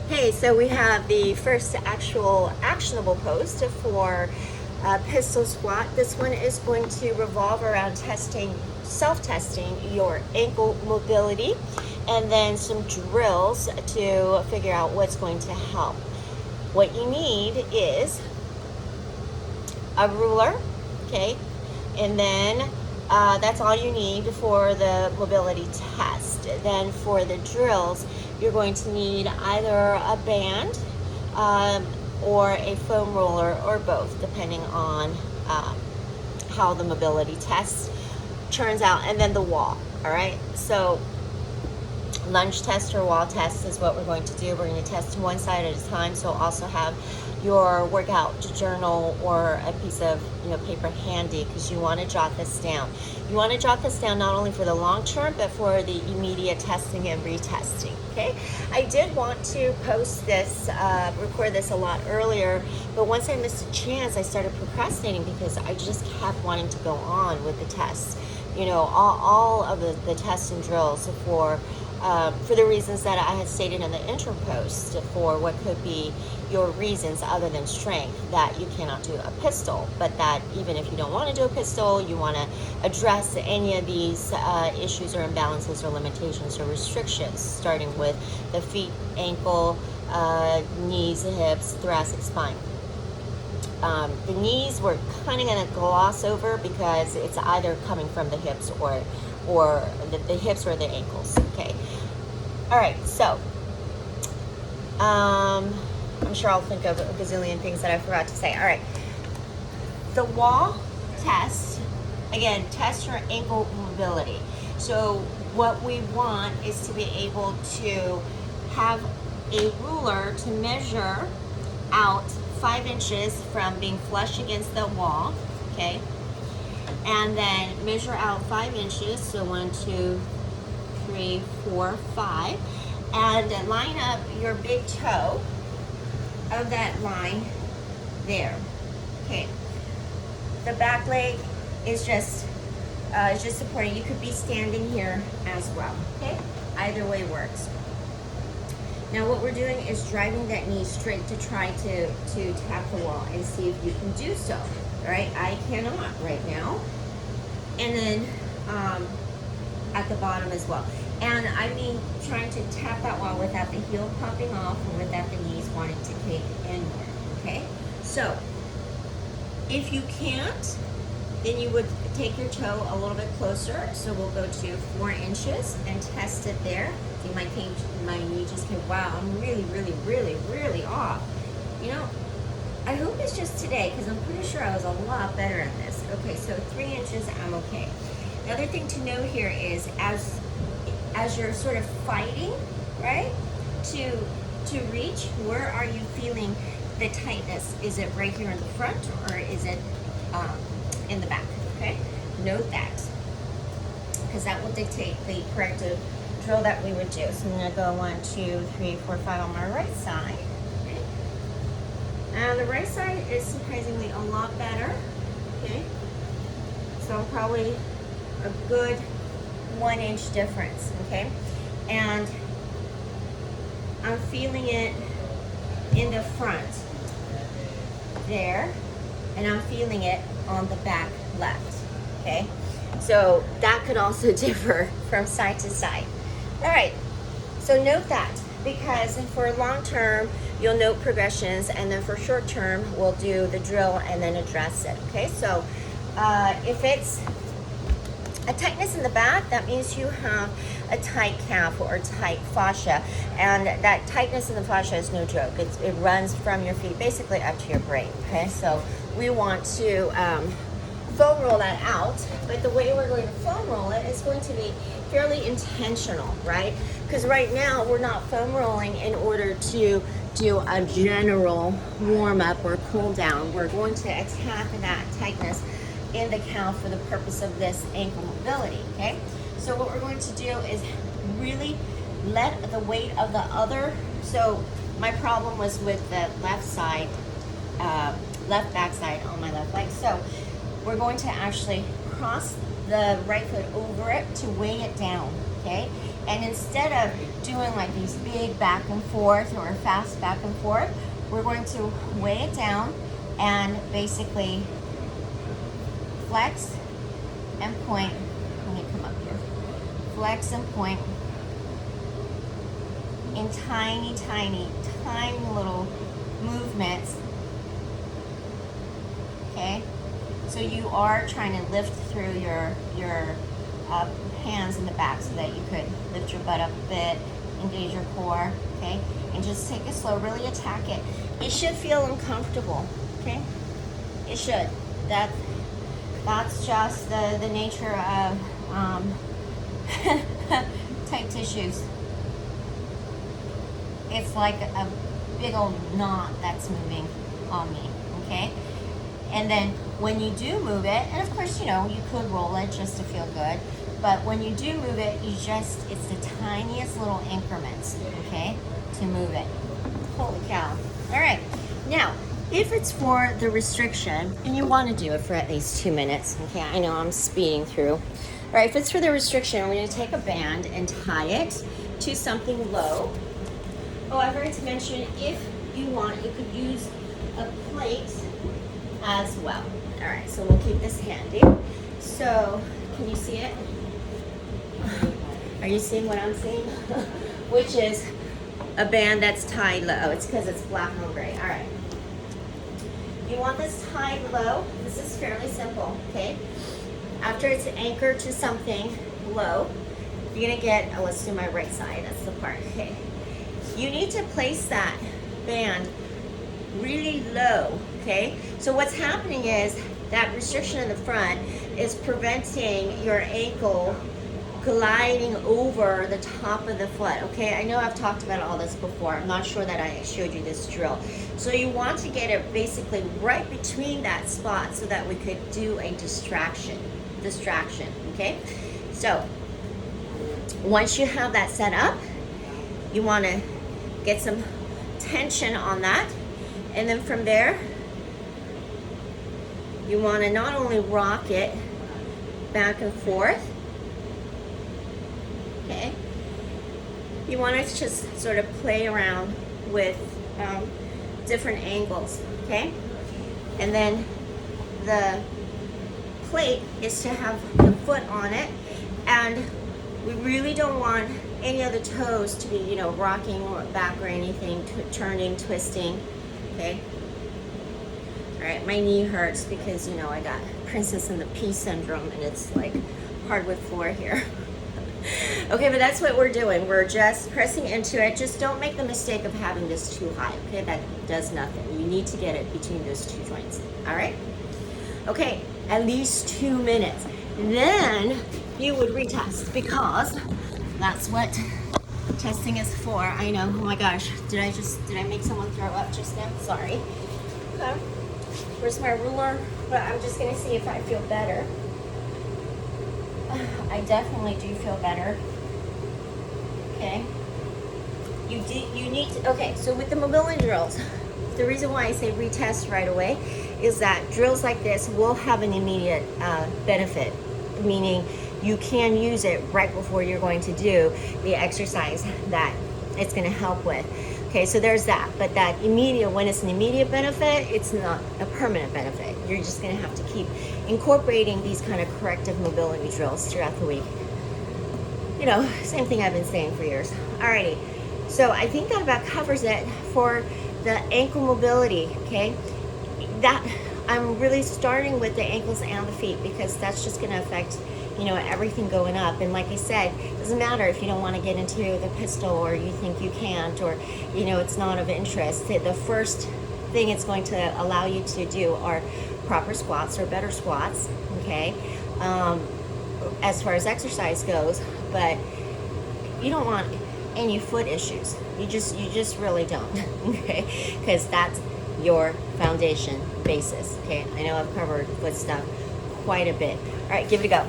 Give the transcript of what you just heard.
Hey, so we have the first actual actionable post for pistol squat. This one is going to revolve around self-testing your ankle mobility, and then some drills to figure out what's going to help. What you need is a ruler, okay, and then that's all you need for the mobility test. Then for the drills, you're going to need either a band or a foam roller, or both, depending on how the mobility test turns out, and then the wall. All right, so lunge test or wall test is what we're going to do. We're going to test one side at a time, so also have your workout journal or a piece of paper handy, because you want to jot this down. You want to jot this down not only for the long term, but for the immediate testing and retesting. Okay, I did want to post this, record this a lot earlier, but once I missed a chance, I started procrastinating because I just kept wanting to go on with the tests. All of the tests and drills for the reasons that I had stated in the intro post, for what could be your reasons other than strength that you cannot do a pistol, but that even if you don't want to do a pistol, you want to address any of these issues or imbalances or limitations or restrictions, starting with the feet, ankle, knees, hips, thoracic spine. The knees we're kind of going to gloss over because it's either coming from the hips or the hips or the ankles. Okay. All right. So I'm sure I'll think of a gazillion things that I forgot to say. All right. The wall test, again, test your ankle mobility. So what we want is to be able to have a ruler to measure out 5 inches from being flush against the wall, okay? And then measure out 5 inches, so 1, 2, 3, 4, 5, and line up your big toe of that line there, okay? The back leg is just supporting. You could be standing here as well, okay? Either way works. Now what we're doing is driving that knee straight to try to tap the wall and see if you can do so. All right, I cannot right now. And then at the bottom as well. And I mean trying to tap that wall without the heel popping off and without the knees wanting to kick inward, okay? So if you can't, then you would take your toe a little bit closer. So we'll go to 4 inches and test it there. You might think my knee just came, wow, I'm really, really, really, really off. I hope it's just today, because I'm pretty sure I was a lot better at this. Okay, so 3 inches, I'm okay. The other thing to know here is as you're sort of fighting, right, to reach, where are you feeling the tightness? Is it right here in the front, or is it in the back? Okay, note that, because that will dictate the corrective drill that we would do. So I'm going to go 1, 2, 3, 4, 5 on my right side. Okay, and the right side is surprisingly a lot better. Okay, so probably a good 1 inch difference. Okay, and I'm feeling it in the front there, and I'm feeling it on the back left. Okay, so that could also differ from side to side. All right, so note that, because for long term you'll note progressions, and then for short term we'll do the drill and then address it. Okay, so if it's a tightness in the back, that means you have a tight calf or tight fascia, and that tightness in the fascia is no joke. It runs from your feet basically up to your brain. Okay, so we want to foam roll that out, but the way we're going to foam roll it is going to be fairly intentional, right? Because right now we're not foam rolling in order to do a general warm up or cool down. We're going to attack that tightness in the calf for the purpose of this ankle mobility, okay? So what we're going to do is really let the weight of the other, so my problem was with the left side, left backside on my left leg. So we're going to actually cross the right foot over it to weigh it down, okay? And instead of doing like these big back and forth or fast back and forth, we're going to weigh it down and basically flex and point. Let me come up here. Flex and point in tiny, tiny, tiny little movements. Okay? So you are trying to lift through your hands in the back so that you could lift your butt up a bit, engage your core, okay? And just take it slow, really attack it. It should feel uncomfortable, okay? It should. That's just the nature of tight tissues. It's like a big old knot that's moving on me, okay? And then when you do move it, and of course, you know, you could roll it just to feel good, but when you do move it, it's the tiniest little increments, okay, to move it. Holy cow. All right, now, if it's for the restriction, and you want to do it for at least 2 minutes, okay, I know I'm speeding through. All right, if it's for the restriction, we're going to take a band and tie it to something low. Oh, I forgot to mention, if you want, you could use a plate as well. All right, so we'll keep this handy. So, can you see it? Are you seeing what I'm seeing? Which is a band that's tied low. It's because it's black and gray. All right. You want this tied low. This is fairly simple, okay? After it's anchored to something low, you're gonna get, oh, let's do my right side. That's the part, okay? You need to place that band really low, okay? So what's happening is that restriction in the front is preventing your ankle gliding over the top of the foot, okay? I know I've talked about all this before. I'm not sure that I showed you this drill. So you want to get it basically right between that spot so that we could do a distraction, okay? So once you have that set up, you want to get some tension on that, and then from there you want to not only rock it back and forth, okay, you want to just sort of play around with different angles, okay? And then the plate is to have the foot on it, and we really don't want any other toes to be, you know, rocking or back or anything, turning, twisting, okay? All right, my knee hurts because, you know, I got Princess and the Pea syndrome, and it's like hardwood floor here. Okay, but that's what we're doing. We're just pressing into it. Just don't make the mistake of having this too high, okay? That does nothing. You need to get it between those two joints, all right? Okay, at least 2 minutes. Then you would retest, because that's what testing is for. I know, oh my gosh, did I make someone throw up just now? Sorry. Okay, where's my ruler? But I'm just gonna see if I feel better. I definitely do feel better. Okay. You need to, okay, so with the mobility drills, the reason why I say retest right away is that drills like this will have an immediate benefit, meaning you can use it right before you're going to do the exercise that it's going to help with. Okay, so there's that. But that immediate, when it's an immediate benefit, it's not a permanent benefit. You're just going to have to keep incorporating these kind of corrective mobility drills throughout the week. You know, same thing I've been saying for years. Alrighty, so I think that about covers it for the ankle mobility, okay? That, I'm really starting with the ankles and the feet because that's just going to affect, you know, everything going up. And like I said, it doesn't matter if you don't want to get into the pistol or you think you can't, or, you know, it's not of interest. The first thing it's going to allow you to do are proper squats or better squats, okay, as far as exercise goes. But you don't want any foot issues. You just really don't, okay, because that's your foundation basis, okay? I know I've covered foot stuff quite a bit. All right, give it a go.